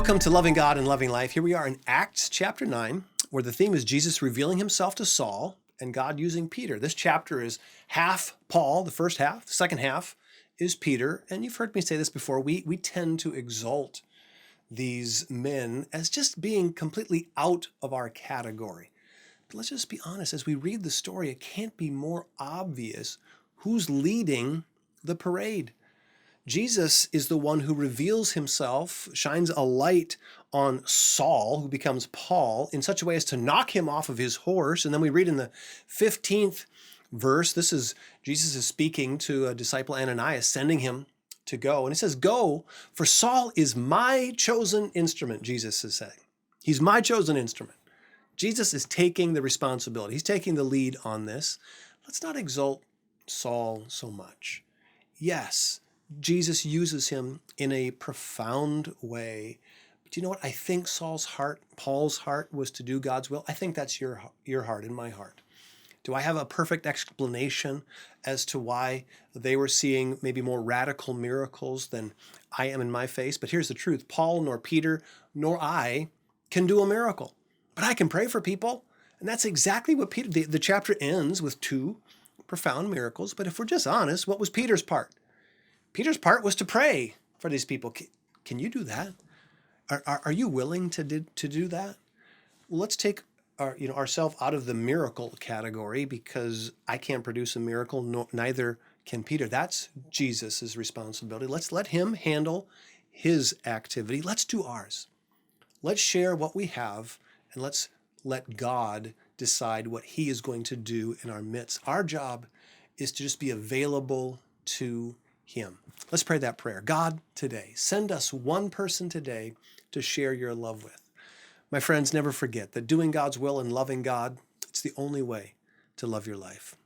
Welcome to Loving God and Loving Life. Here we are in Acts chapter 9, where the theme is Jesus revealing himself to Saul and God using Peter. This chapter is half Paul, the first half. The second half is Peter. And you've heard me say this before. We tend to exalt these men as just being completely out of our category. But let's just be honest. As we read the story, it can't be more obvious who's leading the parade. Jesus is the one who reveals himself, shines a light on Saul, who becomes Paul, in such a way as to knock him off of his horse. And then we read in the 15th verse, Jesus is speaking to a disciple, Ananias, sending him to go. And he says, "Go, for Saul is my chosen instrument," Jesus is saying. He's my chosen instrument. Jesus is taking the responsibility. He's taking the lead on this. Let's not exalt Saul so much. Yes, Jesus uses him in a profound way. But you know what? I think Paul's heart was to do God's will. I think that's your heart and my heart. Do I have a perfect explanation as to why they were seeing maybe more radical miracles than I am in my face? But here's the truth. Paul, nor Peter, nor I can do a miracle. But I can pray for people. And that's exactly what the chapter ends with two profound miracles. But if we're just honest, what was Peter's part? Peter's part was to pray for these people. Can you do that? Are you willing to do that? Well, let's take ourselves out of the miracle category, because I can't produce a miracle, neither can Peter. That's Jesus' responsibility. Let's let him handle his activity. Let's do ours. Let's share what we have, and let's let God decide what he is going to do in our midst. Our job is to just be available to him. Let's pray that prayer. God, today, send us one person today to share your love with. My friends, never forget that doing God's will and loving God, it's the only way to love your life.